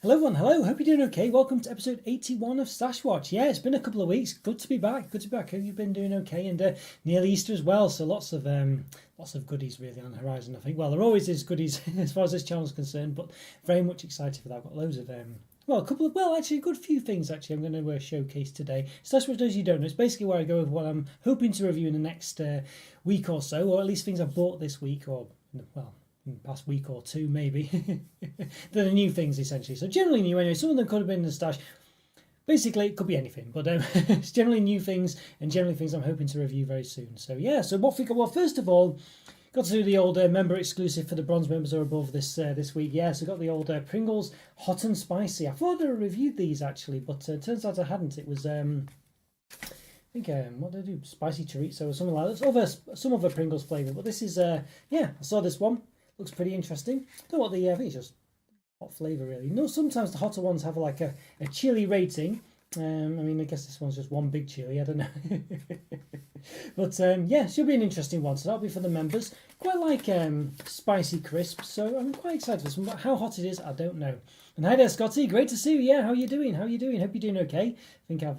Hello everyone, hello, hope you're doing okay. Welcome to episode 81 of Stash Watch. Yeah, it's been a couple of weeks. Good to be back. Hope you've been doing okay, and nearly Easter as well, so lots of goodies really on the horizon, I think. Well, there always is goodies as far as this channel is concerned, but very much excited for that. I've got loads of actually a good few things actually I'm going to showcase today. Stash Watch, those you don't know, it's basically where I go over what I'm hoping to review in the next week or so, or at least things I've bought this week, or well, in the past week or two maybe. They're new things essentially, so generally new anyway. Some of them could have been in the stash. Basically it could be anything, but it's generally new things, and generally things I'm hoping to review very soon. So yeah, so what we got? Well, first of all, got to do the old member exclusive for the bronze members or above this week. Yeah, so got the old Pringles hot and spicy. I thought I reviewed these actually, but turns out I hadn't. It was I think what did I do? Spicy chorizo or something like that. Some other Pringles flavour, but this is yeah, I saw this one. Looks pretty interesting. I don't know what the I think it's just hot flavour really. No, sometimes the hotter ones have like a chili rating. I mean, I guess this one's just one big chili. I don't know. But yeah, should be an interesting one. So that'll be for the members. Quite like spicy crisps, so I'm quite excited for this one. But how hot it is, I don't know. And hi there, Scotty. Great to see you. Yeah, how you doing? How you doing? Hope you're doing okay. I think I've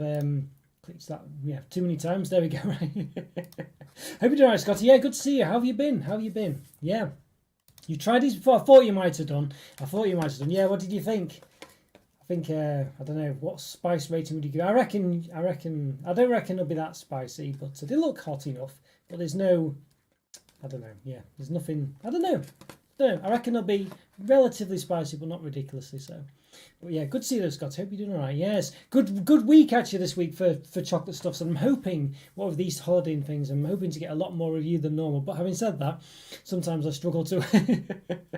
clicked that too many times. There we go. Right. Hope you're doing alright, Scotty. Yeah, good to see you. How have you been? How have you been? Yeah. You tried these before? I thought you might have done. Yeah, what did you think? I think, I don't know, what spice rating would you give? I don't reckon it'll be that spicy, but they look hot enough. But there's no, I don't know, yeah, there's nothing, I don't know. I reckon it'll be relatively spicy, but not ridiculously so. But yeah, good to see you, Scott. Hope you're doing all right. Yes, good week actually this week for chocolate stuff. So I'm hoping, what with these holiday things, I'm hoping to get a lot more review than normal. But having said that, sometimes I struggle to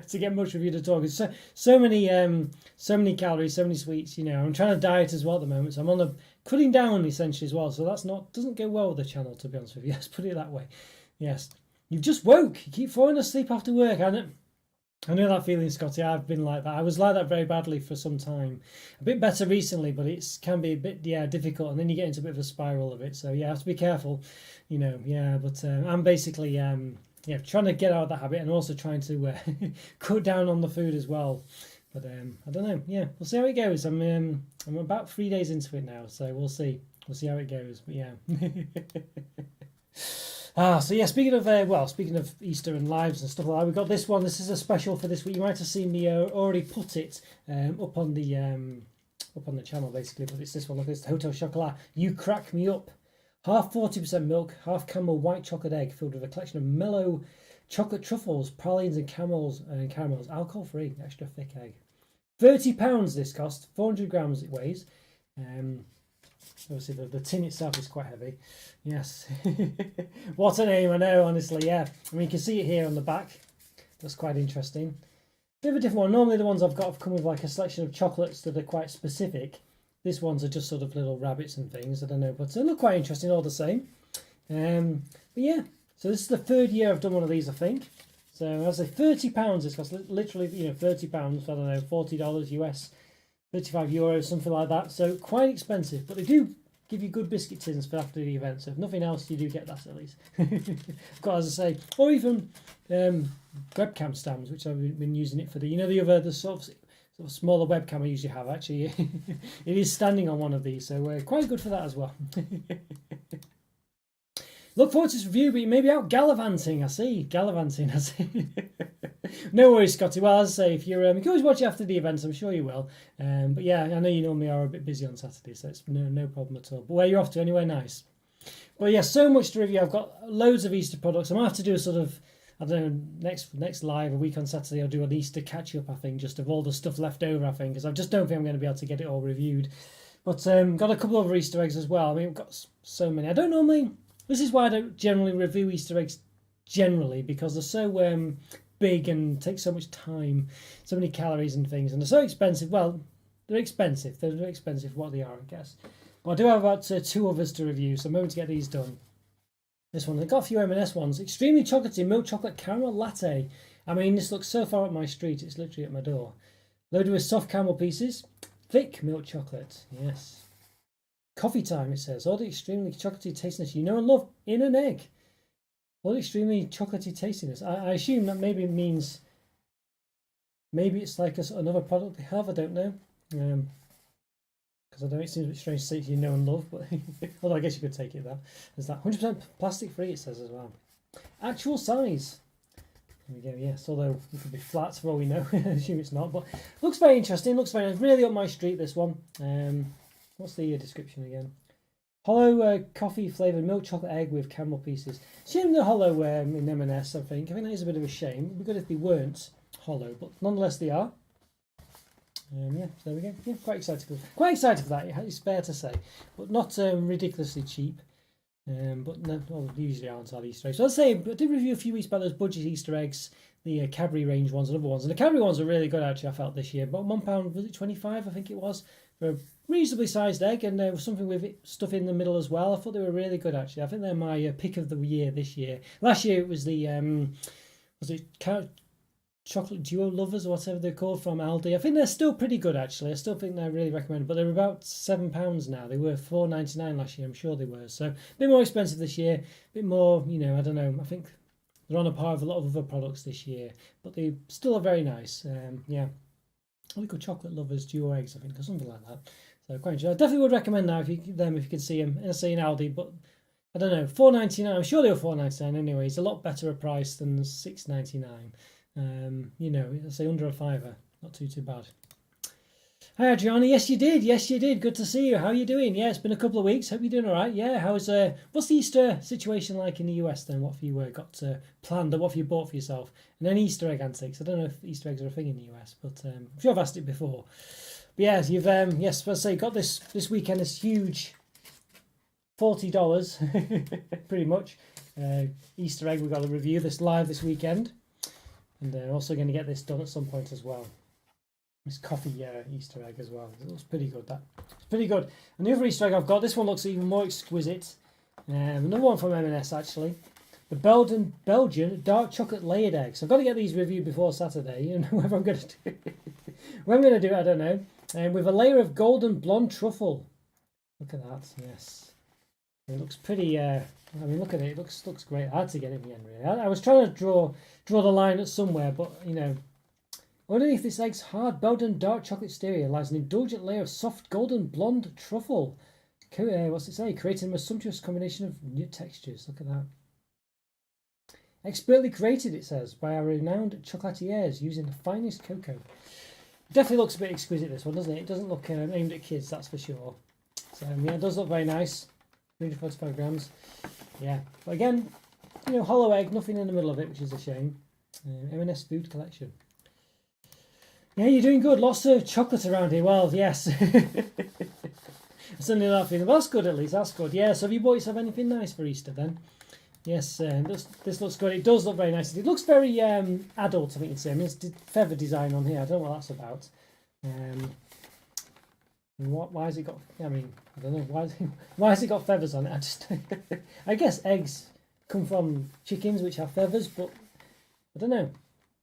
to get much review at all. It's so many calories, so many sweets. You know, I'm trying to diet as well at the moment, so I'm on the cutting down essentially as well. So that's doesn't go well with the channel, to be honest with you. Let's put it that way. Yes, you've just woke. You keep falling asleep after work, I know that feeling, Scotty. I've been like that. I was like that very badly for some time. A bit better recently, but it can be a bit difficult, and then you get into a bit of a spiral of it. So yeah, I have to be careful, you know. Yeah, but I'm basically trying to get out of that habit, and also trying to cut down on the food as well. But I don't know. Yeah, we'll see how it goes. I'm about 3 days into it now, so we'll see. We'll see how it goes. But yeah. So yeah, speaking of Easter and lives and stuff like that, we've got this one. This is a special for this week. You might have seen me already put it up on the channel basically, but it's this one. Look, it's the Hotel Chocolat. You crack me up. Half 40% milk, half caramel white chocolate egg filled with a collection of mellow chocolate truffles, pralines and caramels, alcohol free, extra thick egg. £30 this cost. 400 grams it weighs. Obviously, the tin itself is quite heavy. Yes. What a name, I know, honestly, yeah. I mean, you can see it here on the back. That's quite interesting. Bit of a different one. Normally the ones I've got have come with like a selection of chocolates that are quite specific. These ones are just sort of little rabbits and things, I don't know, but they look quite interesting all the same. But yeah, so this is the third year I've done one of these, I think. So as I say, £30, it's cost literally, £30, I don't know, $40 US. 35 euros, something like that. So quite expensive, but they do give you good biscuit tins for after the event. So if nothing else, you do get that at least. I've got, as I say, or even webcam stands, which I've been using it for the sort of smaller webcam I usually have. Actually, it is standing on one of these, so quite good for that as well. Look forward to this review, but you may be out gallivanting. I see. No worries, Scotty. Well, as I say, if you can always watch it after the event, I'm sure you will. But yeah, I know you normally are a bit busy on Saturday, so it's no problem at all. But where you're off to, anywhere nice. But yeah, so much to review. I've got loads of Easter products. I might have to do a sort of, I don't know, next live, a week on Saturday, I'll do an Easter catch-up, I think, just of all the stuff left over, I think, because I just don't think I'm going to be able to get it all reviewed. But got a couple of Easter eggs as well. I mean, we've got so many. I don't normally... This is why I don't generally review Easter eggs generally, because they're so big and take so much time, so many calories and things, and they're so expensive. Well, they're expensive. They're very expensive for what they are, I guess. But I do have about two others to review, so I'm hoping to get these done. This one, they've got a few M&S ones. Extremely chocolatey milk chocolate caramel latte. I mean, this looks so far up my street, it's literally at my door. Loaded with soft caramel pieces. Thick milk chocolate, yes. Coffee time, it says. All the extremely chocolatey tastiness you know and love in an egg. All the extremely chocolatey tastiness. I assume that maybe it means... Maybe it's like another product they have, I don't know. Because I don't know, it seems a bit strange to say you know and love, but although I guess you could take it that as that 100% plastic free. It says as well. Actual size. There we go. Yes, although it could be flat for all we know. I assume it's not, but looks very interesting. Looks very nice. Really up my street. This one. What's the description again? Hollow coffee flavoured milk chocolate egg with caramel pieces. Shame the hollow in M&S. I think that is a bit of a shame. It'd be good if they weren't hollow, but nonetheless they are. Yeah, so there we go. Yeah, quite excited for that. It's fair to say, but not ridiculously cheap. But no, well, they usually aren't all Easter eggs. So I'd say I did review a few weeks about those budget Easter eggs, the Cadbury range ones and other ones, and the Cadbury ones are really good actually. I felt this year, but £1 was it 25? I think it was for a reasonably sized egg, and there was something with stuff in the middle as well. I thought they were really good actually. I think they're my pick of the year this year. Last year it was the chocolate duo lovers or whatever they're called from Aldi. I think they're still pretty good actually. I still think they're really recommended, but they're about £7 now. They were £4.99 last year. I'm sure they were. So a bit more expensive this year. A bit more, I don't know. I think they're on a par with a lot of other products this year, but they still are very nice. Yeah, I think chocolate lovers duo eggs, I think, or something like that. So quite interesting. I definitely would recommend now if you could see them. I say in Aldi, but I don't know, £4.99. I'm sure they were £4.99 anyway. It's a lot better a price than £6.99. I'd say under a fiver, not too bad. Hi Adriana, yes you did, good to see you. How are you doing? Yeah, it's been a couple of weeks, hope you're doing all right. Yeah, what's the Easter situation like in the US then? What have you got planned, or what have you bought for yourself? And then Easter egg antics. I don't know if Easter eggs are a thing in the US, but I'm sure I've asked it before. But yeah, you've let's say got this weekend, this huge $40 pretty much Easter egg. We've got to review this live this weekend. And also going to get this done at some point as well. This coffee Easter egg as well. It looks pretty good. It's pretty good. And the other Easter egg I've got, this one looks even more exquisite. Another one from M&S actually. The Belgian dark chocolate layered eggs. I've got to get these reviewed before Saturday. Whether I'm going to do it. When I'm going to do it, I don't know. With a layer of golden blonde truffle. Look at that. Yes. It looks pretty. Look at it. It looks great. I had to get it in the end. Really, I was trying to draw the line at somewhere, but underneath this egg's hard Belgian dark chocolate exterior lies an indulgent layer of soft golden blonde truffle. What's it say? Creating a sumptuous combination of new textures. Look at that. Expertly created, it says, by our renowned chocolatiers using the finest cocoa. Definitely looks a bit exquisite, this one, doesn't it? It doesn't look aimed at kids, that's for sure. So yeah, it does look very nice. 345 grams. Yeah, but again, hollow egg, nothing in the middle of it, which is a shame. M&S food collection. Yeah, you're doing good. Lots of chocolate around here. Well, yes. Certainly that feeling. Well, that's good at least. That's good. Yeah, so have you bought yourself anything nice for Easter then? Yes, this looks good. It does look very nice. It looks very adult, I think you'd say. It's feather design on here. I don't know what that's about. Why has it got? I don't know. Why has it got feathers on it? I guess eggs come from chickens which have feathers, but I don't know.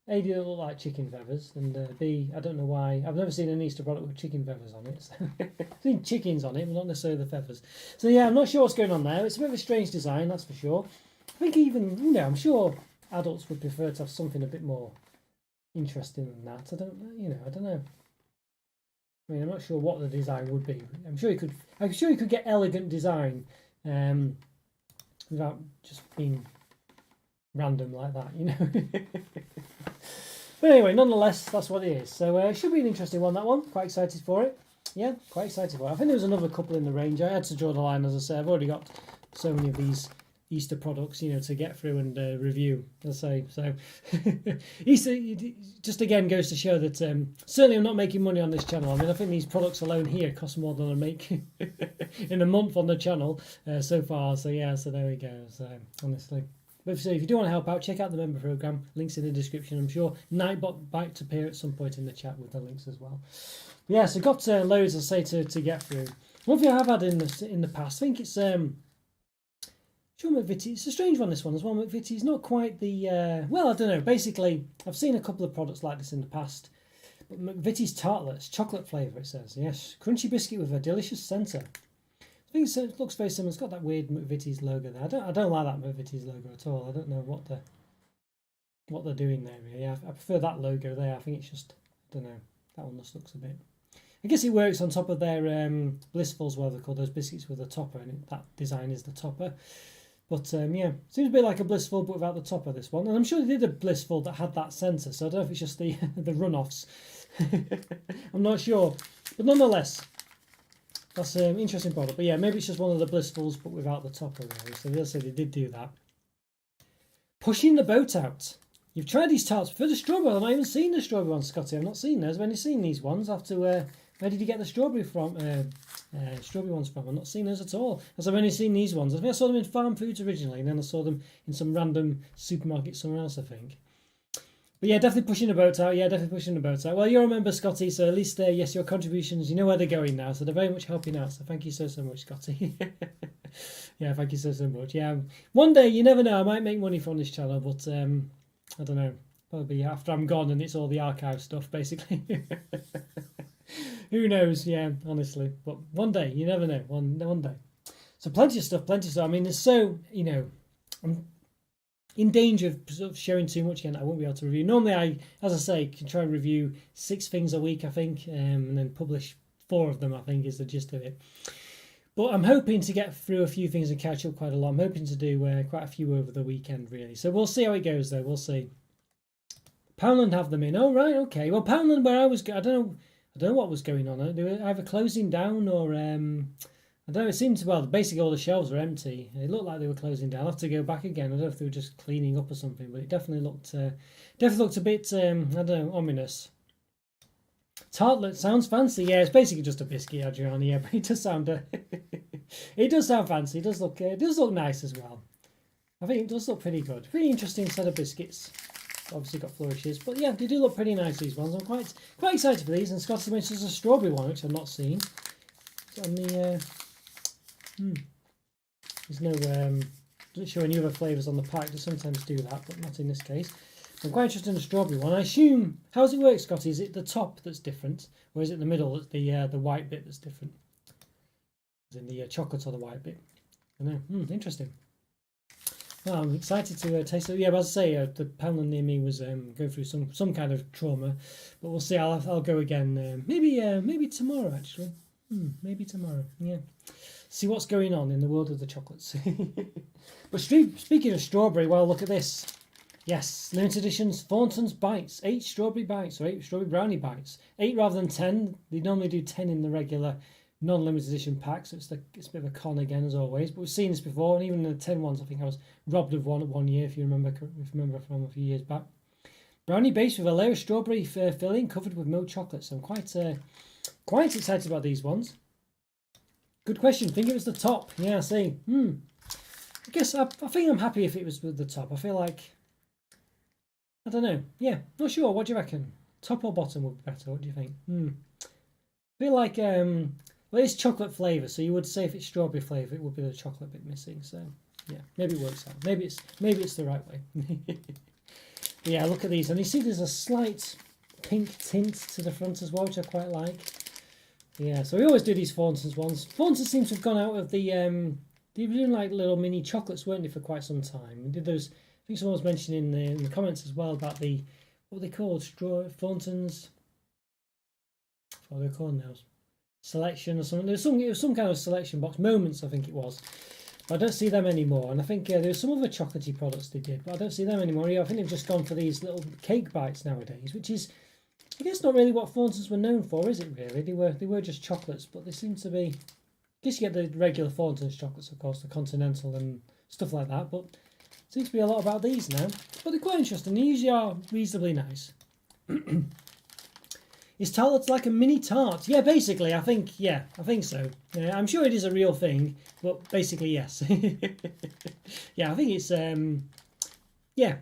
A, they don't look like chicken feathers, and B, I don't know why. I've never seen an Easter product with chicken feathers on it. So I've seen chickens on it, but not necessarily the feathers. So yeah, I'm not sure what's going on there. It's a bit of a strange design, that's for sure. I think even, I'm sure adults would prefer to have something a bit more interesting than that. I don't know. I'm not sure what the design would be. I'm sure you could get elegant design without just being random like that, But anyway, nonetheless, that's what it is. So it should be an interesting one, that one. Quite excited for it. Yeah, quite excited for it. I think there was another couple in the range. I had to draw the line, as I said. I've already got so many of these Easter products, to get through and review, as I say. So Easter just again goes to show that certainly I'm not making money on this channel. I think these products alone here cost more than I make in a month on the channel so far. So yeah, so there we go. So honestly. But if you do want to help out, check out the member program. Links in the description. I'm sure Nightbot might appear at some point in the chat with the links as well. But yeah, so got loads, I say, to get through. One thing I have had in the past, I think it's Sure, McVitie. It's a strange one, this one as well. McVitie's not quite the well, I don't know. Basically, I've seen a couple of products like this in the past. But McVitie's tartlets, chocolate flavour. It says yes, crunchy biscuit with a delicious centre. I think it looks very similar. It's got that weird McVitie's logo there. I don't like that McVitie's logo at all. I don't know what they're doing there. Really. I prefer that logo there. I think it's just, I don't know. That one just looks a bit I guess it works on top of their Blissfuls, whatever they're called, those biscuits with a topper, and that design is the topper. But yeah, seems a bit like a Blissful, but without the topper, this one. And I'm sure they did a Blissful that had that sensor, so I don't know if it's just the the runoffs. I'm not sure, but nonetheless, that's an interesting product. But yeah, maybe it's just one of the Blissfuls, but without the topper, really. So they'll say they did do that. Pushing the boat out. You've tried these tarts for the strawberry. I've not even seen the strawberry ones, Scotty. I've not seen those. I've only seen these ones. I have to. Where did you get the strawberry from? Strawberry ones from? I've not seen those at all. As I've only seen these ones. I think I saw them in Farm Foods originally, and then I saw them in some random supermarket somewhere else, I think. But yeah, definitely pushing the boat out. Yeah, definitely pushing the boat out. Well, you're a member, Scotty, so at least, yes, your contributions, you know where they're going now. So they're very much helping out. So thank you so much, Scotty. Yeah, thank you so much. Yeah, one day, you never know, I might make money from this channel, but I don't know. Probably after I'm gone and it's all the archive stuff, basically. Who knows? Yeah, honestly. But one day, you never know. One day. So plenty of stuff, plenty of stuff. I mean, there's so, you know, I'm in danger of sort of showing too much again. I won't be able to review. Normally, I, as I say, can try and review 6 things a week, I think, and then publish 4 of them, I think, is the gist of it. But I'm hoping to get through a few things and catch up quite a lot. I'm hoping to do quite a few over the weekend, really. So we'll see how it goes, though. We'll see. Poundland have them in. Oh, right, okay. Well, Poundland, where I was, I don't know what was going on. They were either closing down or, I don't know, it seemed to, well, basically all the shelves were empty. It looked like they were closing down. I'll have to go back again. I don't know if they were just cleaning up or something, but it definitely looked a bit, I don't know, ominous. Tartlet sounds fancy. Yeah, it's basically just a biscuit, Adriana. Yeah, but it does sound, it does sound fancy. It does look nice as well. I think it does look pretty good. Pretty interesting set of biscuits. Obviously got flourishes, but yeah, they do look pretty nice, these ones. I'm quite excited for these. And Scotty mentions there's a strawberry one, which I've not seen. It's on the there's no doesn't show any other flavours on the pack. They sometimes do that, but not in this case. I'm quite interested in the strawberry one. I assume, how does it work, Scotty? Is it the top that's different, or is it the middle that's the white bit that's different? Is in the chocolate or the white bit? I don't know. Interesting. Well, I'm excited to taste it. Yeah, but as I say, the Poundland near me was going through some kind of trauma, but we'll see. I'll go again. Maybe tomorrow actually. Maybe tomorrow. Yeah. See what's going on in the world of the chocolates. But speaking of strawberry, well, look at this. Yes, limited editions Thornton's Bites. 8 strawberry bites, or 8 strawberry brownie bites. 8 rather than 10. They normally do 10 in the regular non-limited edition pack, so it's a bit of a con again as always. But we've seen this before, and even in the 10 ones, I think I was robbed of one year, if you remember from a few years back. Brownie base with a layer of strawberry filling covered with milk chocolate. So I'm quite excited about these ones. Good question. Think it was the top. Yeah, I see. I guess I think I'm happy if it was with the top. I feel like, I don't know. Yeah, not sure. What do you reckon? Top or bottom would be better? What do you think? I feel like well, it's chocolate flavour, so you would say if it's strawberry flavour, it would be the chocolate bit missing. So yeah, maybe it works out. Maybe it's the right way. Yeah, look at these, and you see there's a slight pink tint to the front as well, which I quite like. Yeah, so we always do these Thornton's ones. Thornton's seems to have gone out of the they were doing like little mini chocolates, weren't they, for quite some time? We did those. I think someone was mentioning in the comments as well about the, what were they called? Thornton's. What are they called now? Selection or something. It was some kind of selection box. Moments, I think it was. But I don't see them anymore. And I think there's some other chocolatey products they did, but I don't see them anymore. Yeah, I think they've just gone for these little cake bites nowadays, which is, I guess, not really what Thornton's were known for, is it? Really, they were just chocolates, but they seem to be. I guess you get the regular Thornton's chocolates, of course, the continental and stuff like that. But it seems to be a lot about these now. But they're quite interesting. They usually are reasonably nice. Is tartlets like a mini tart? Yeah, basically, I think so. Yeah, I'm sure it is a real thing, but basically, yes. Yeah, I think it's, yeah,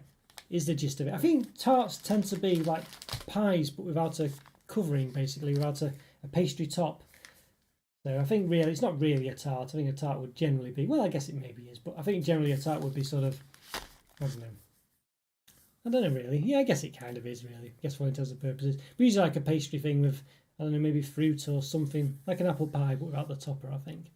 is the gist of it. I think tarts tend to be like pies, but without a covering, basically, without a pastry top. So I think really, it's not really a tart. I think a tart would generally be, well, I guess it maybe is, but I think generally a tart would be sort of, I don't know really. Yeah, I guess it kind of is really. I guess for all intents and purposes. But usually like a pastry thing with, I don't know, maybe fruit or something. Like an apple pie, but without the topper, I think.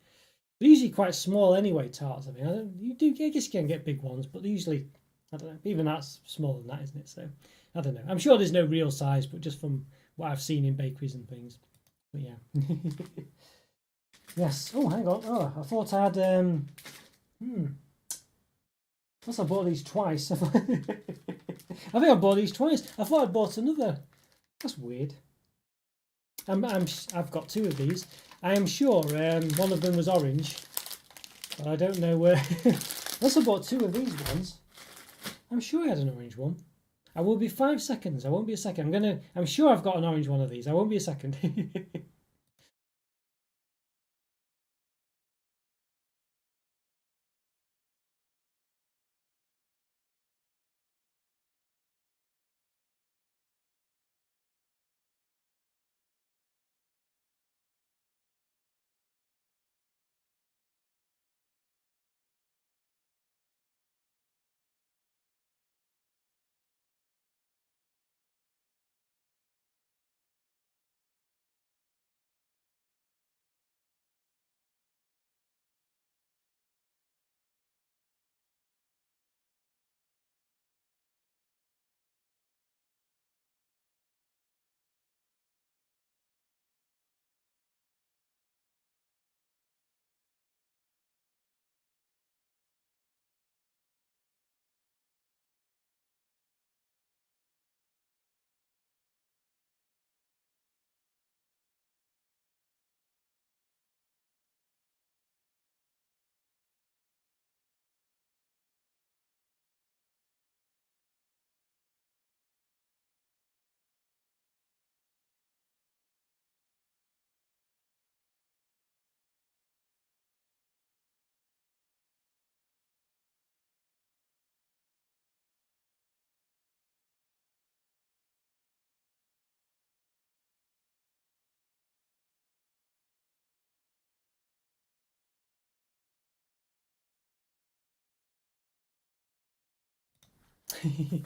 They're usually quite small anyway, tarts. I mean, I guess you can get big ones, but they're usually, I don't know, even that's smaller than that, isn't it? So, I don't know. I'm sure there's no real size, but just from what I've seen in bakeries and things. But yeah. Yes. Oh, hang on. Oh, I thought I had. Plus, I bought these twice. I think I bought these twice. I thought I bought another. That's weird. I've got two of these. I am sure one of them was orange, but I don't know where. Unless I bought two of these ones. I'm sure I had an orange one. I will be 5 seconds. I won't be a second. I'm sure I've got an orange one of these. I won't be a second.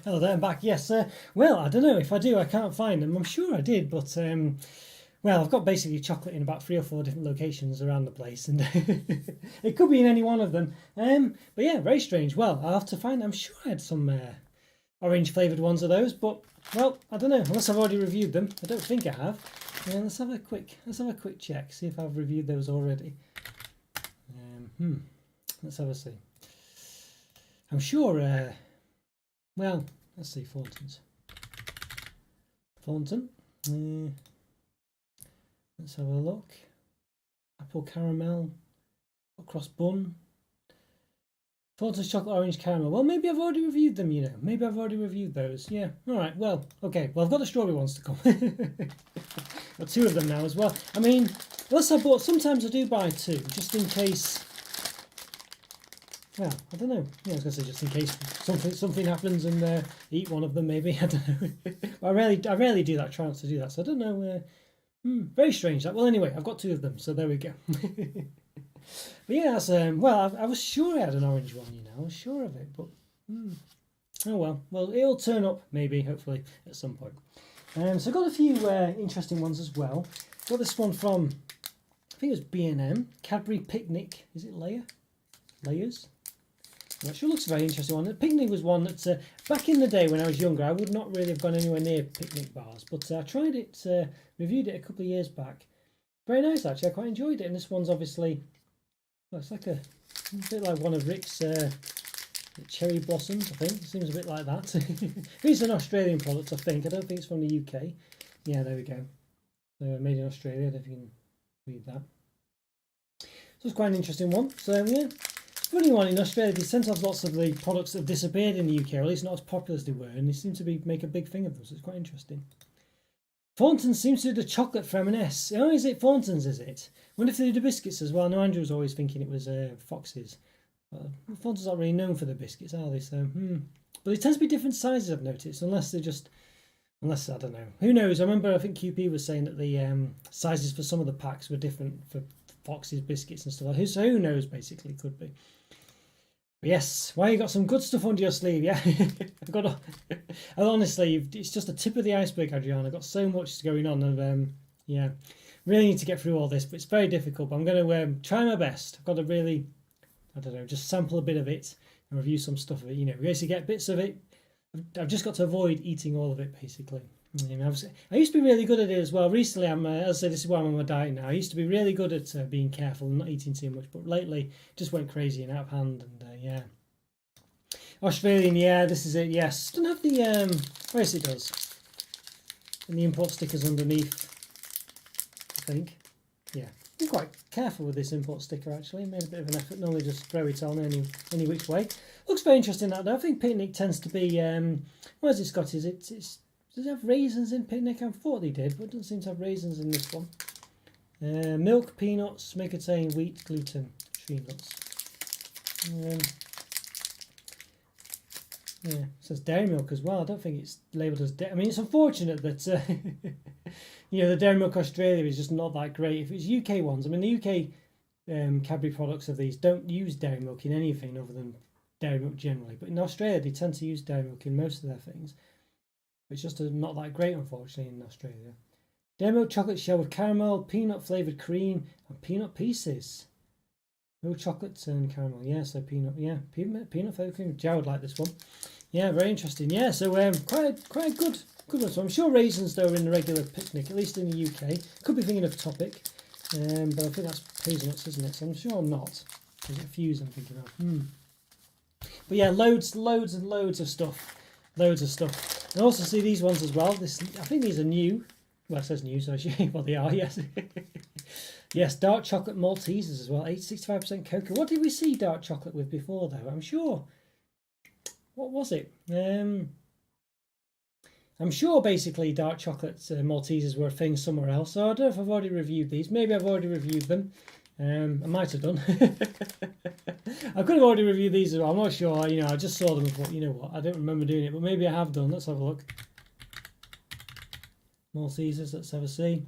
Hello there, I'm back. Yes, well, I don't know if I do. I can't find them. I'm sure I did, but well, I've got basically chocolate in about 3 or 4 different locations around the place, and it could be in any one of them. But yeah, very strange. Well, I'll have to find. I'm sure I had some orange flavoured ones of those, but well, I don't know. Unless I've already reviewed them, I don't think I have. Let's have a quick check. See if I've reviewed those already. Let's have a see. I'm sure. Well, let's see, Thornton. Let's have a look. Apple caramel, cross bun. Thornton's chocolate orange caramel. Well, maybe I've already reviewed them, you know. Maybe I've already reviewed those. Yeah. All right. Well, okay. Well, I've got the strawberry ones to come. Got two of them now as well. I mean, unless I bought. Sometimes I do buy two, just in case. Well, I don't know. Yeah, I was gonna say just in case something happens and eat one of them. Maybe I don't know. I rarely do that. I try not to do that. So I don't know. Very strange that. Well, anyway, I've got two of them, so there we go. But yeah, that's well. I was sure I had an orange one. You know, I was sure of it, but oh well. Well, it'll turn up maybe, hopefully, at some point. So I got a few interesting ones as well. Got this one from I think it was B&M Cadbury Picnic. Is it Layers? That sure looks a very interesting one. The picnic was one that back in the day when I was younger, I would not really have gone anywhere near picnic bars, but I tried it, reviewed it a couple of years back. Very nice actually. I quite enjoyed it, and this one's obviously well, it's like a bit like one of Rick's cherry blossoms. I think it seems a bit like that. It's an Australian product, I think. I don't think it's from the UK. Yeah, there we go. So made in Australia. I don't know if you can read that. So it's quite an interesting one. So yeah. Funny one in Australia, they tend to have lots of the products that have disappeared in the UK, or at least not as popular as they were, and they seem to make a big thing of them, so it's quite interesting. Thornton's seems to do the chocolate for M&S. Oh, is it Thornton's, is it? I wonder if they do the biscuits as well. No, Andrew was always thinking it was Fox's. Thornton's not really known for the biscuits, are they? So, But they tend to be different sizes, I've noticed, unless, I don't know. Who knows? I remember, I think QP was saying that the sizes for some of the packs were different for Fox's biscuits and stuff like that. So who knows, basically, could be. But yes, well, you got some good stuff under your sleeve, yeah. Honestly, it's just the tip of the iceberg, Adriana. I've got so much going on, and yeah, really need to get through all this, but it's very difficult. But I'm going to try my best. I've got to really, I don't know, just sample a bit of it and review some stuff of it. You know, we basically get bits of it. I've just got to avoid eating all of it, basically. I used to be really good at it as well. Recently, as I say, this is why I'm on my diet now. I used to be really good at being careful and not eating too much, but lately just went crazy and out of hand. And yeah, Australian, yeah, this is it. Yes, doesn't have the yes, it does. And the import stickers underneath, I think. Yeah, I'm quite careful with this import sticker actually. Made a bit of an effort. Normally just throw it on any which way. Looks very interesting that though. I think picnic tends to be what has it got? Is it does it have raisins in picnic? I thought they did, but it doesn't seem to have raisins in this one. Milk, peanuts, may contain wheat, gluten, tree nuts. Yeah, it says dairy milk as well. I don't think it's labelled as dairy. I mean, it's unfortunate that the Dairy Milk Australia is just not that great. If it's UK ones, I mean, the UK Cadbury products of these don't use dairy milk in anything other than dairy milk generally. But in Australia, they tend to use dairy milk in most of their things. It's just not that great, unfortunately, in Australia. Dairy milk chocolate shell with caramel, peanut flavoured cream, and peanut pieces. Milk chocolate and caramel. Yeah, so peanut flavoured cream. Jared would like this one. Yeah, very interesting. Yeah, so quite a good one. So I'm sure raisins though are in the regular picnic, at least in the UK. Could be thinking of Topic, but I think that's hazelnuts, isn't it? So I'm sure I'm not. There's a few I'm thinking of. But yeah, loads and loads of stuff. Loads of stuff. And also see these ones as well. I think these are new. Well, it says new, so well they are, yes. Yes, dark chocolate Maltesers as well. 65% cocoa. What did we see dark chocolate with before though? I'm sure. What was it? I'm sure basically dark chocolate Maltesers were a thing somewhere else. So I don't know if I've already reviewed these. Maybe I've already reviewed them. I might have done. I could have already reviewed these as well. I'm not sure. I just saw them and thought, you know what, I don't remember doing it, but maybe I have done. Let's have a look. Maltesers, let's have a see.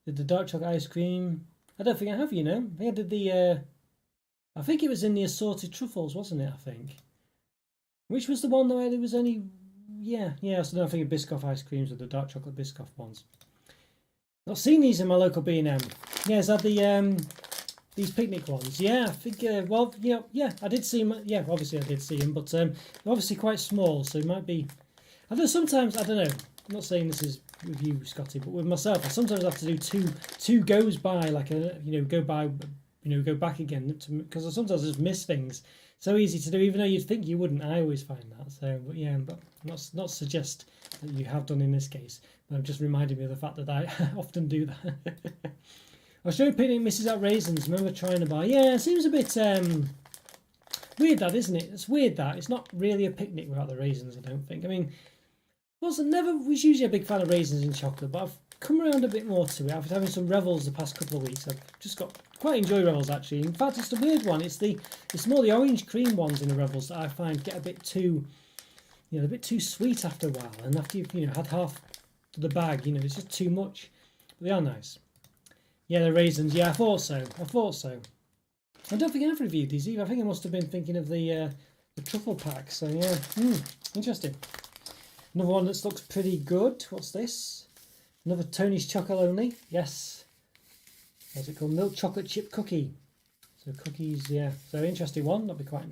Did the dark chocolate ice cream? I don't think I have, I think I did the I think it was in the assorted truffles, wasn't it, I think? Which was the one where there was only so I think of Biscoff ice creams with the dark chocolate Biscoff ones. I've seen these in my local B&M. Yeah, is that the these picnic ones? Yeah, I think I did see them. Yeah, obviously I did see them, but they're obviously quite small, so it might be. I know sometimes, I don't know. I'm not saying this is with you, Scotty, but with myself, I sometimes have to do two goes by, like go back again, because I sometimes just miss things. So easy to do, even though you'd think you wouldn't. I always find that. So, but yeah, but not suggest that you have done in this case. But just reminded me of the fact that I often do that. Australian picnic misses out raisins. Remember trying to buy? Yeah, it seems a bit weird, that, isn't it? It's weird that it's not really a picnic without the raisins. I don't think. I mean, was usually a big fan of raisins in chocolate, but I've come around a bit more to it. I've been having some Revels the past couple of weeks. I've just quite enjoy Revels actually. In fact, it's the weird one. It's more the orange cream ones in the Revels that I find get a bit too, a bit too sweet after a while. And after you've had half the bag, it's just too much. But they are nice. Yeah, the raisins. Yeah, I thought so. I don't think I've reviewed these either. I think I must have been thinking of the truffle pack. So yeah, interesting. Another one that looks pretty good. What's this? Another Tony's Chocolo only. Yes. What's it called? Milk chocolate chip cookie. So cookies, yeah. So interesting one. That'd be quite.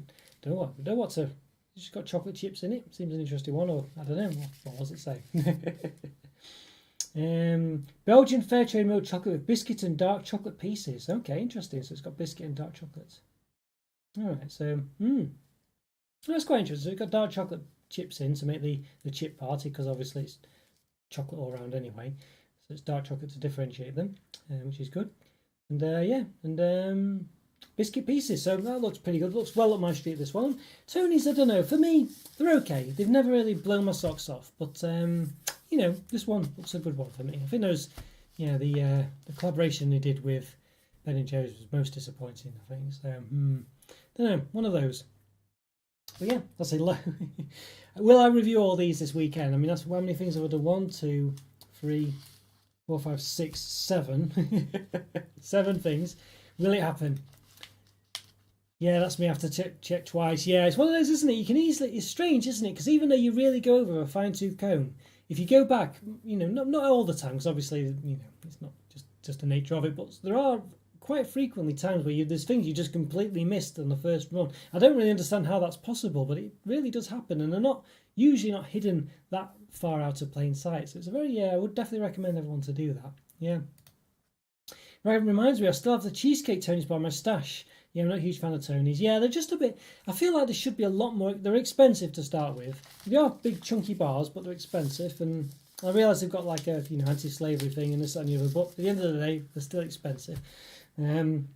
Don't know what to. It's just got chocolate chips in it. Seems an interesting one, or I don't know. What does it say? Belgian fair trade milk chocolate with biscuit and dark chocolate pieces. Okay, interesting. So it's got biscuit and dark chocolate. All right. So that's quite interesting. So it's got dark chocolate chips in to make the chip party, because obviously it's chocolate all around anyway. So it's dark chocolate to differentiate them, which is good. And biscuit pieces. So that looks pretty good. Looks well up my street, this one. Tony's, I don't know. For me, they're okay. They've never really blown my socks off. But, this one looks a good one for me. I think those, the collaboration they did with Ben & Jerry's was most disappointing, I think. So, don't know. One of those. But yeah, I'll say will I review all these this weekend? I mean, that's how many things have I done? 1, 2, 3, 4, 5, 6, 7. 7 things. Will it happen? Yeah, that's me. I have to check twice. Yeah, it's one of those, isn't it? You can easily. It's strange, isn't it? Because even though you really go over a fine-tooth comb, if you go back, not all the time, because obviously, it's not just the nature of it, but there are quite frequently times where there's things you just completely missed on the first run. I don't really understand how that's possible, but it really does happen, and they're not usually not hidden that far out of plain sight. So it's a very, I would definitely recommend everyone to do that. Yeah. Right, it reminds me, I still have the cheesecake Tony's bar in my stash. Yeah, I'm not a huge fan of Tony's. Yeah, they're just a bit, I feel like they should be a lot more, they're expensive to start with. They are big chunky bars, but they're expensive, and I realise they've got like a, anti-slavery thing and this, that and the other, but at the end of the day, they're still expensive. And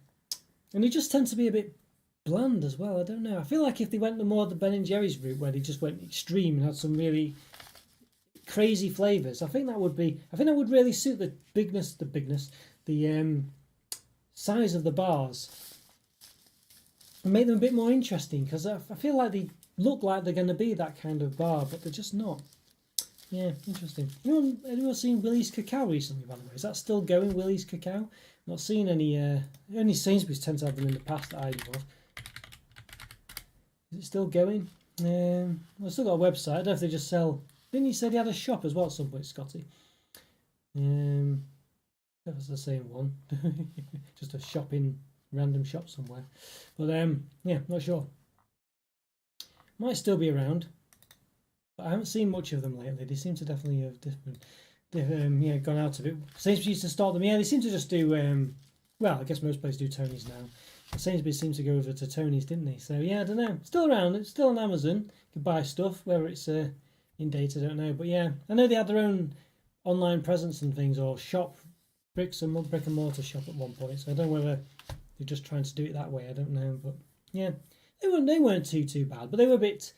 they just tend to be a bit bland as well. I don't know. I feel like if they went the more the Ben and Jerry's route, where they just went extreme and had some really crazy flavours, I think that would really suit the bigness, the size of the bars, and make them a bit more interesting, because I feel like they look like they're going to be that kind of bar, but they're just not. Yeah, interesting. Anyone seen Willie's Cacao recently, by the way? Is that still going, Willie's Cacao? Not seen any, only Sainsbury's tend to have them in the past that I know of. Is it still going? I've still got a website. I don't know if they just sell... Didn't you say they had a shop as well at some point, Scotty? That was the same one. Just a random shop somewhere. But yeah, not sure. Might still be around. But I haven't seen much of them lately. They seem to definitely have gone out of it. Sainsbury's used to start them. Yeah, they seem to just do, well, I guess most places do Tony's now. But Sainsbury's seems to go over to Tony's, didn't they? So yeah, I don't know. Still around. It's still on Amazon. You can buy stuff, whether it's in date, I don't know. But yeah, I know they had their own online presence and things, or shop, brick and mortar shop at one point. So I don't know whether they're just trying to do it that way. I don't know. But yeah, they weren't too bad. But they were a bit,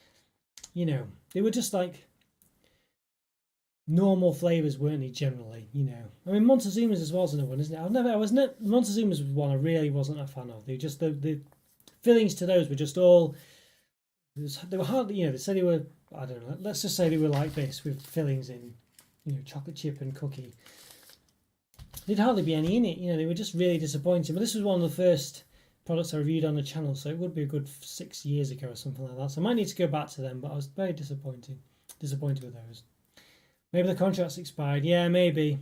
they were just like normal flavours, weren't they, generally, I mean, Montezuma's as well is another one, isn't it? Montezuma's was one I really wasn't a fan of. They just, the fillings to those were just all, they were hardly, they said they were, I don't know, let's just say they were like this, with fillings in, chocolate chip and cookie. There'd hardly be any in it, they were just really disappointing. But this was one of the first products I reviewed on the channel, so it would be a good 6 years ago or something like that. So I might need to go back to them, but I was very disappointed with those. Maybe the contract's expired. Yeah, maybe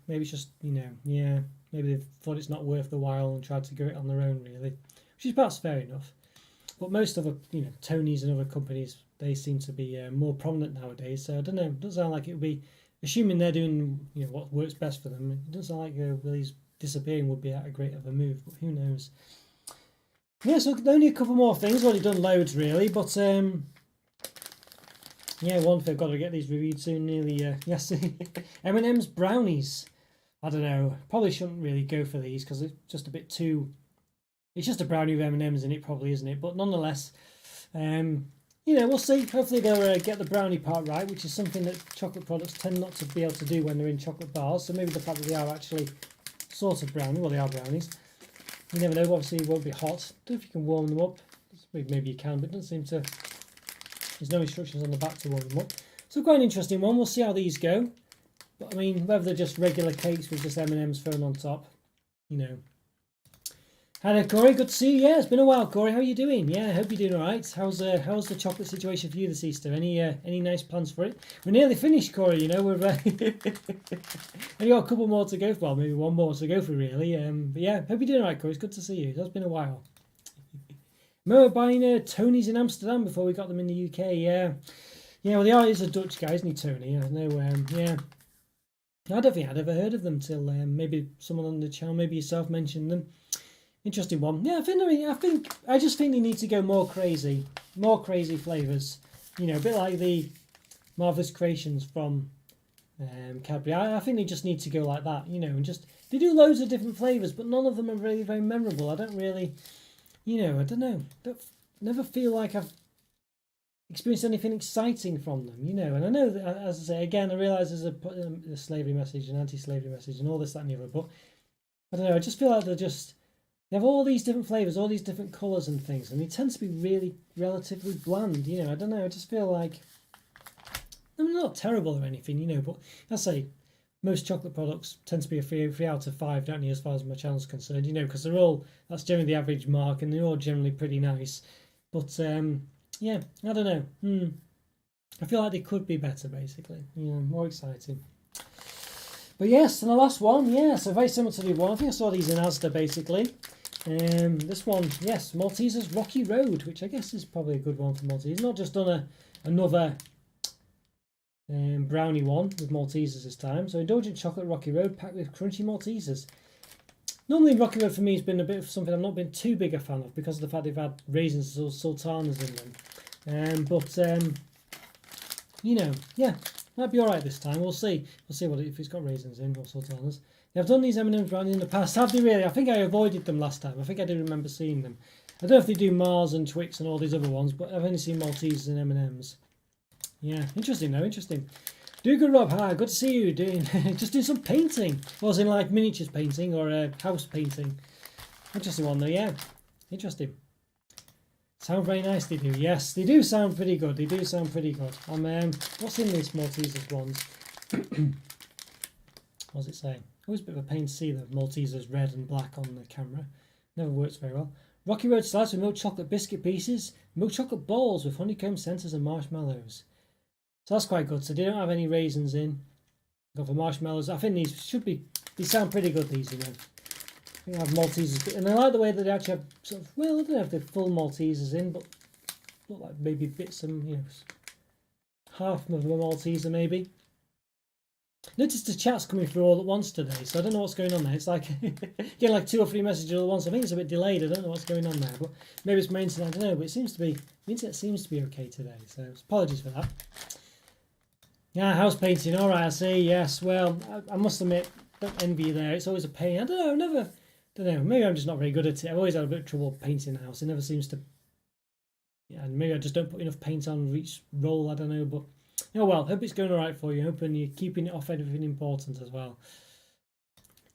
it's just, yeah, maybe they thought it's not worth the while and tried to go it on their own, really, which is perhaps fair enough. But most other, Tony's and other companies, they seem to be more prominent nowadays. So I don't know. It doesn't sound like it would be, assuming they're doing, what works best for them. It doesn't sound like Willie's disappearing would be a great of a move, but who knows? Yeah, so only a couple more things. Already done loads, really, but yeah, one thing I've got to get these reviewed soon. Nearly, yes, M&M's brownies. I don't know. Probably shouldn't really go for these because it's just a bit too. It's just a brownie with M&M's in it, probably, isn't it? But nonetheless, we'll see. Hopefully they'll get the brownie part right, which is something that chocolate products tend not to be able to do when they're in chocolate bars. So maybe the fact that they are actually sort of brownie, well, they are brownies. You never know. Obviously, it won't be hot. I don't know if you can warm them up. Maybe you can, but it doesn't seem to. There's no instructions on the back to warm them up. So quite an interesting one. We'll see how these go. But I mean, whether they're just regular cakes with just M&M's thrown on top, Hi there, Corey. Good to see you. Yeah, it's been a while, Corey. How are you doing? Yeah, I hope you're doing all right. How's the chocolate situation for you this Easter? Any nice plans for it? We're nearly finished, Corey. We've only got a couple more to go for. Well, maybe one more to go for, really. But yeah, hope you're doing all right, Corey. It's good to see you. It has been a while. Remember buying Tony's in Amsterdam before we got them in the UK? Yeah. Yeah, well, he's a Dutch guy, isn't he, Tony? I know, yeah. I don't think I'd ever heard of them till maybe someone on the channel, maybe yourself, mentioned them. Interesting one. Yeah, I just think they need to go more crazy flavours. A bit like the Marvelous Creations from Cadbury. I think they just need to go like that, and just, they do loads of different flavours, but none of them are really very memorable. I don't really, I don't know. Never feel like I've experienced anything exciting from them, And I know that, as I say, again, I realise there's a slavery message, an anti-slavery message, and all this, that, and the other. But I don't know. I just feel like they have all these different flavours, all these different colours and things, and they tend to be really relatively bland. I don't know. I just feel like, I mean, not terrible or anything, but I say most chocolate products tend to be a 3 out of 5, don't they, as far as my channel's concerned, because that's generally the average mark, and they're all generally pretty nice. But yeah, I don't know. I feel like they could be better, basically. More exciting. But yes, and the last one, yeah, so very similar to the one. I think I saw these in Asda, basically. This one, yes, Malteser's Rocky Road, which I guess is probably a good one for Maltese. Not just done another brownie one with Maltesers this time. So indulgent chocolate Rocky Road packed with crunchy Maltesers. Normally Rocky Road for me has been a bit of something I've not been too big a fan of because of the fact they've had raisins or sultanas in them. You know, yeah, might be all right this time. We'll see. We'll see if it's got raisins in or sultanas. I've done these M&Ms brownie in the past. Have they really? I think I avoided them last time. I think I do remember seeing them. I don't know if they do Mars and Twix and all these other ones, but I've only seen Maltesers and M&Ms. Yeah, interesting though, interesting. Do good, Rob. Hi, good to see you doing just doing some painting. Was in like miniatures painting or house painting. Interesting one though, yeah. Interesting. Sound very nice, they do. Yes, they do sound pretty good. They do sound pretty good. What's in these Maltesers ones? What's it say? Always a bit of a pain to see the Maltesers red and black on the camera. Never works very well. Rocky Road slice with milk chocolate biscuit pieces, milk chocolate balls with honeycomb centres and marshmallows. So that's quite good. So they don't have any raisins in. Go for marshmallows. I think these should be. They sound pretty good. These, you know. I think I have Maltesers, and I like the way that they actually have sort of. Well, I don't know if they're full Maltesers in, but look like maybe bits and half of a Malteser maybe. Notice the chat's coming through all at once today, so I don't know what's going on there. It's like getting like 2 or 3 messages all at once. I think it's a bit delayed. I don't know what's going on there, but maybe it's my internet. I don't know, but it seems to be the internet seems to be okay today. So apologies for that. Yeah, house painting. All right, I see. Yes. Well, I must admit, don't envy you there. It's always a pain. I don't know. Don't know. Maybe I'm just not very good at it. I've always had a bit of trouble painting the house. It never seems to. Yeah, and maybe I just don't put enough paint on each roll. I don't know, but oh well. Hope it's going all right for you. Hoping you're keeping it off anything important as well.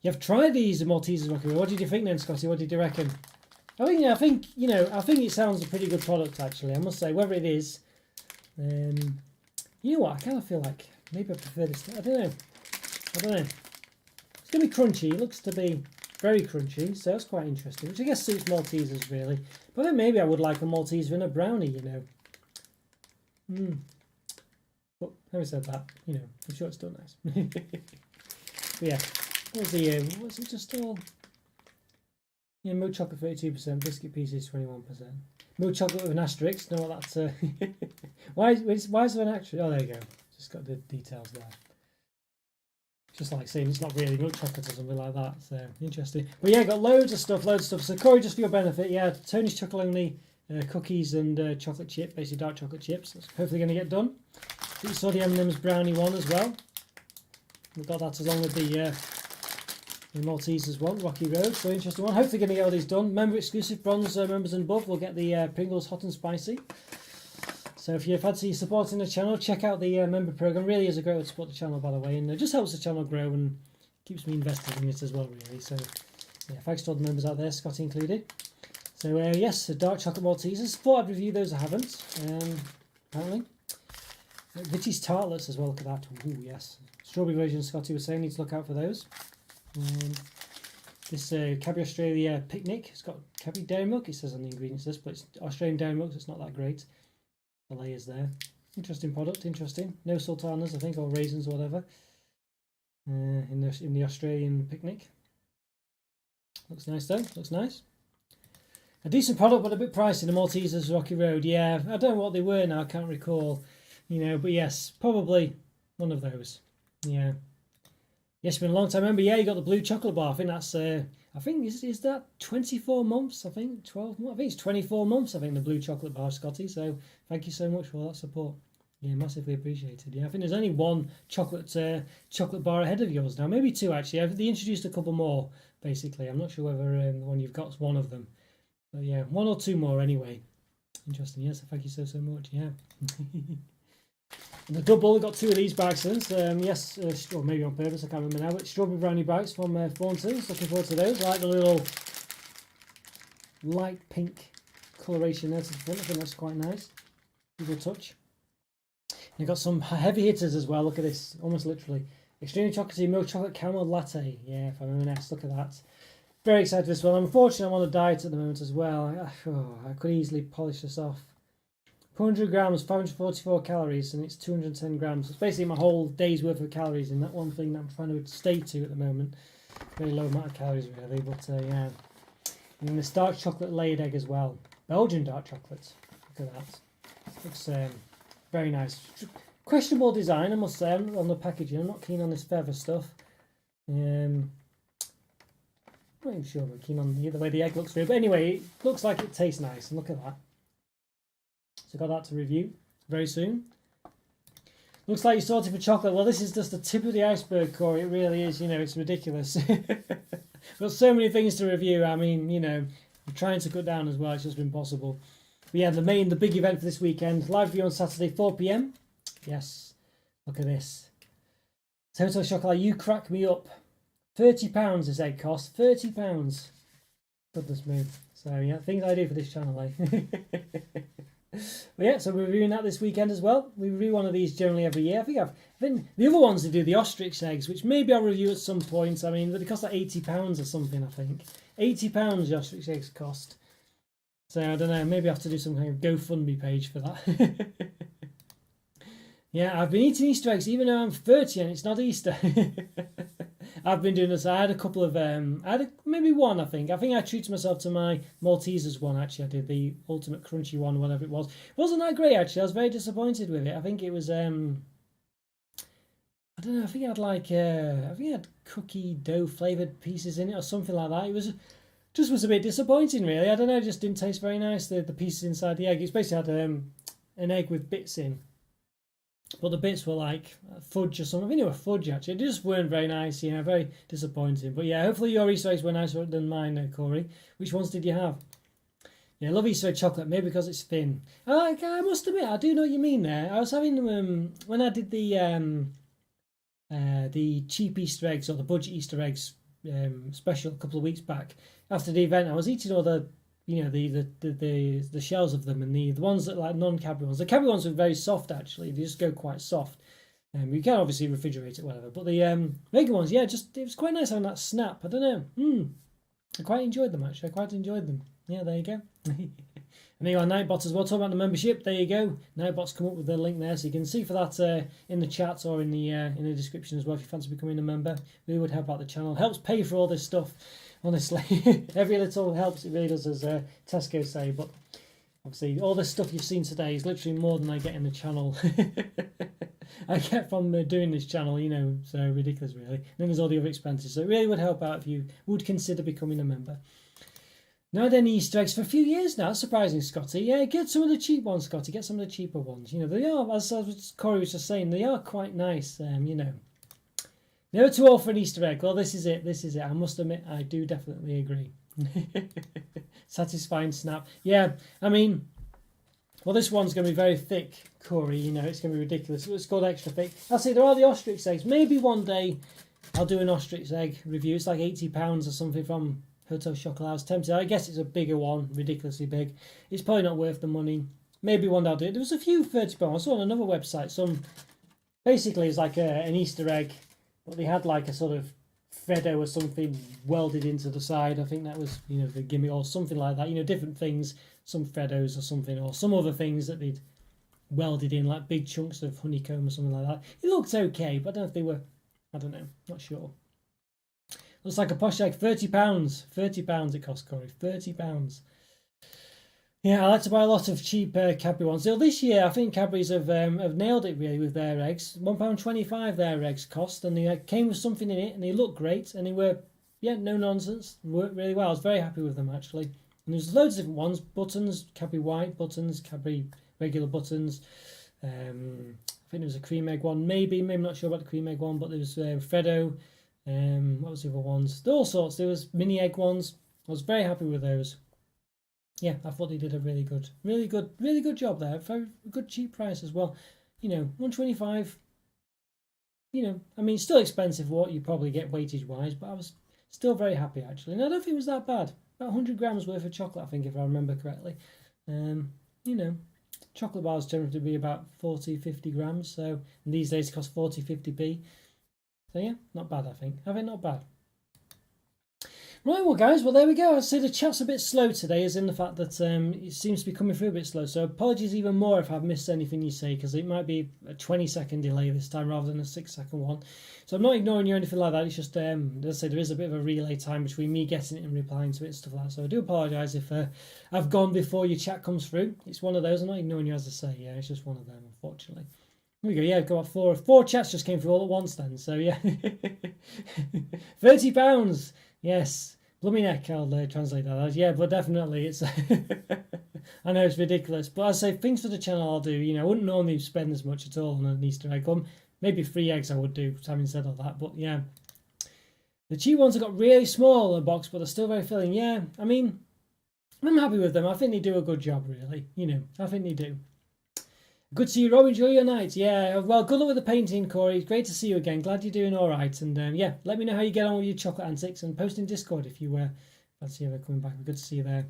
You've tried these Maltesers, Rocky. What did you think then, Scotty? What did you reckon? I think it sounds a pretty good product actually. I must say, whether it is. You know what? I kind of feel like maybe I prefer this. I don't know. It's going to be crunchy. It looks to be very crunchy, so that's quite interesting. Which I guess suits Maltesers really. But then maybe I would like a Malteser in a brownie, you know. But having said that, I'm sure it's still nice. But yeah, what's it just all? Yeah, milk chocolate 32%, biscuit pieces 21%. Milk chocolate with an asterisk. Know what that's? Why is there an asterisk? Oh, there you go. Just got the details there. Just like saying it's not really milk chocolate or something like that. So interesting. But yeah, got loads of stuff. So Corey, just for your benefit, yeah, Tony's Chocolonely cookies and chocolate chip, basically dark chocolate chips. That's hopefully going to get done. You saw the M&M's brownie one as well. We've got that along with the Maltesers one, Rocky Road. So interesting one. Hopefully going to get all these done. Member exclusive bronze members and above will get the Pringles hot and spicy. So if you fancy supporting the channel, check out the member program. Really is a great way to support the channel, by the way, and it just helps the channel grow and keeps me invested in it as well, really. So yeah, thanks to all the members out there, Scotty included. So yes, the dark chocolate Maltesers. Thought I'd review those. I haven't, apparently. Vicky's tartlets as well. Look at that. Ooh, yes. Strawberry version. Scotty was saying need to look out for those. This Cadbury Australia picnic. It's got Cadbury dairy milk. It says on the ingredients list, but it's Australian dairy milk, so it's not that great. The layers there. Interesting product. Interesting. No sultanas, I think, or raisins, or whatever. In the Australian picnic. Looks nice though. Looks nice. A decent product, but a bit pricey. The Maltesers Rocky Road. Yeah, I don't know what they were now. I can't recall. But yes, probably one of those. Yeah. Yes, it's been a long time. Remember, yeah, you got the blue chocolate bar. I think that's, is that 24 months? I think 12 months. I think it's 24 months, I think, the blue chocolate bar, Scotty. So thank you so much for that support. Yeah, massively appreciated. Yeah, I think there's only one chocolate bar ahead of yours now. Maybe 2, actually. They introduced a couple more, basically. I'm not sure whether the one you've got is one of them. But yeah, 1 or 2 more anyway. Interesting. Yes, thank you so much. Yeah. The double, got 2 of these bags since. Yes, or maybe on purpose, I can't remember now, but strawberry brownie bags from Thornton's. Looking forward to those. I like the little light pink coloration there to the front. I think that's quite nice. Good touch. And got some heavy hitters as well. Look at this, almost literally. Extremely chocolatey milk chocolate caramel latte. Yeah, if I'm M&S, look at that. Very excited for this one. Unfortunately, I'm on a diet at the moment as well. I could easily polish this off. 400 grams, 544 calories, and it's 210 grams. It's basically my whole day's worth of calories in that one thing that I'm trying to stay to at the moment. Very low amount of calories, really, but yeah. And then this dark chocolate layered egg as well. Belgian dark chocolate. Look at that. Looks very nice. Questionable design, I must say, on the packaging. I'm not keen on this feather stuff. I'm not even sure I'm keen on the way the egg looks through. But anyway, it looks like it tastes nice. And look at that. So got that to review very soon. Looks like you're sorted for chocolate. Well, this is just the tip of the iceberg, Corey. It really is. It's ridiculous. Got so many things to review. I mean, I'm trying to cut down as well. It's just impossible. But yeah, the big event for this weekend. Live view on Saturday, 4 p.m. Yes. Look at this. Total Chocolate, you crack me up. £30 this egg cost. £30. Goodness me. So yeah, things I do for this channel, eh? But yeah, so we're reviewing that this weekend as well. We review one of these generally every year. I think the other ones they do the ostrich eggs, which maybe I'll review at some point. I mean, but they cost like £80 or something, I think. £80 the ostrich eggs cost. So I don't know, maybe I have to do some kind of GoFundMe page for that. Yeah, I've been eating Easter eggs even though I'm 30 and it's not Easter. I've been doing this. I had a couple of, maybe one, I think. I think I treated myself to my Maltesers one, actually. I did the Ultimate Crunchy one, whatever it was. It wasn't that great, actually. I was very disappointed with it. I think it was, I don't know, I think it had like, I think it had cookie dough flavoured pieces in it or something like that. It was just a bit disappointing, really. I don't know, it just didn't taste very nice, the pieces inside the egg. It's basically had an egg with bits in. But the bits were like fudge or something. I think they were fudge, actually. They just weren't very nice, very disappointing. But yeah, hopefully your Easter eggs were nicer than mine, Corey. Which ones did you have? Yeah, I love Easter egg chocolate, maybe because it's thin. I must admit, I do know what you mean there. I was having when I did the cheap Easter eggs or the budget Easter eggs special a couple of weeks back. After the event, I was eating all the the shells of them, and the ones that like non-Cadbury ones. The Cadbury ones are very soft, actually. They just go quite soft. You can obviously refrigerate it, whatever. But the regular ones, yeah, it was quite nice having that snap. I don't know. I quite enjoyed them, actually. I quite enjoyed them. Yeah, there you go. And there you are, Nightbots as well. Talking about the membership, there you go. Nightbots come up with the link there, so you can see for that in the chat or in the description as well. If you fancy becoming a member, really would help out the channel. Helps pay for all this stuff. Honestly, every little helps. It really does, as Tesco say. But obviously, all this stuff you've seen today is literally more than I get in the channel. I get from doing this channel, so ridiculous, really. And then there's all the other expenses. So it really would help out if you would consider becoming a member. Now, had any Easter eggs for a few years now. Surprising, Scotty. Yeah, get some of the cheap ones, Scotty. Get some of the cheaper ones. They are, as Corey was just saying, they are quite nice. Never too old for an Easter egg. Well, this is it. This is it. I must admit, I do definitely agree. Satisfying snap. Yeah, I mean, well, this one's going to be very thick, Corey. It's going to be ridiculous. It's called extra thick. I'll say there are the ostrich eggs. Maybe one day I'll do an ostrich egg review. It's like £80 or something from Hotel Chocolate. I was tempted. I guess it's a bigger one, ridiculously big. It's probably not worth the money. Maybe one day I'll do it. There was a few £30. I saw on another website. Basically, it's like an Easter egg. But they had like a sort of Freddo or something welded into the side. I think that was, the gimmick or something like that. Different things, some Freddos or something, or some other things that they'd welded in, like big chunks of honeycomb or something like that. It looked okay, but I don't know if they were, I don't know, not sure. Looks like a posh egg, £30. £30 it cost, Corey, £30. Yeah, I like to buy a lot of cheap Cadbury ones. So this year, I think Cadbury's have nailed it really with their eggs. £1.25 their eggs cost, and they came with something in it, and they looked great, and they were, no nonsense, worked really well. I was very happy with them, actually. And there's loads of different ones: buttons, Cadbury white buttons, Cadbury regular buttons. I think there was a cream egg one, maybe not sure about the cream egg one, but there was Freddo. What was the other ones? There were all sorts. There was mini egg ones. I was very happy with those. Yeah, I thought they did a really good job there. Very good cheap price as well. $1.25. I mean, still expensive for what you probably get weightage wise, but I was still very happy actually. And I don't think it was that bad. About 100 grams worth of chocolate, I think, if I remember correctly. Chocolate bars tend to be about 40-50 grams. So and these days it costs 40-50p. So yeah, not bad, I think. Not bad. Right, well, guys, there we go. I'd say the chat's a bit slow today, as in the fact that it seems to be coming through a bit slow. So apologies even more if I've missed anything you say, because it might be a 20-second delay this time rather than a 6-second one. So I'm not ignoring you or anything like that. It's just, as I say, there is a bit of a relay time between me getting it and replying to it and stuff like that. So I do apologise if I've gone before your chat comes through. It's one of those. I'm not ignoring you, as I say. Yeah, it's just one of them, unfortunately. There we go. Yeah, got four chats just came through all at once then. So yeah, £30. Yes, blooming neck. I'll translate that as. Yeah, but definitely it's. I know it's ridiculous, but I say things for the channel I'll do. You know, I wouldn't normally spend as much at all on an Easter egg hunt. Maybe 3 eggs I would do, having said all that. But yeah, the cheap ones have got really small in the box, but they're still very filling. Yeah, I mean, I'm happy with them. I think they do a good job, really. You know, I think they do. Good to see you, Rob. Enjoy your night. Yeah, well, good luck with the painting, Corey. Great to see you again. Glad you're doing all right. And yeah, let me know how you get on with your chocolate antics and post in Discord if you fancy ever coming back. Good to see you there.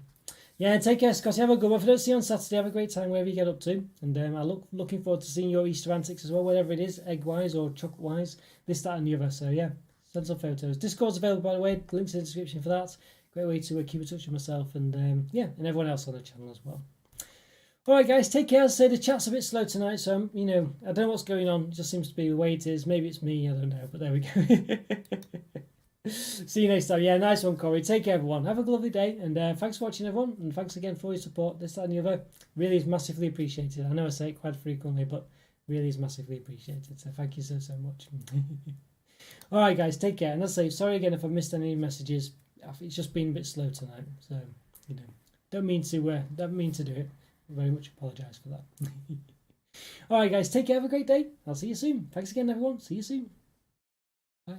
Yeah, take care, Scotty. Have a good one. If I don't see you on Saturday, have a great time wherever you get up to. And I'm looking forward to seeing your Easter antics as well, whatever it is, egg-wise or chocolate-wise, this, that, and the other. So yeah, send some photos. Discord's available, by the way. Links in the description for that. Great way to keep in touch with myself and yeah, and everyone else on the channel as well. All right, guys, take care. As I say, the chat's a bit slow tonight, so you know, I don't know what's going on. It just seems to be the way it is. Maybe it's me, I don't know, but there we go. See you next time. Yeah, nice one, Corey. Take care, everyone. Have a lovely day, and thanks for watching, everyone, and thanks again for your support. This, that, and the other really is massively appreciated. I know I say it quite frequently, but really is massively appreciated. So thank you so much. All right, guys, take care. And as I say, sorry again if I've missed any messages. It's just been a bit slow tonight, so you know, don't mean to do it. Very much apologise for that. All right, guys, take care. Have a great day. I'll see you soon. Thanks again, everyone. See you soon. Bye.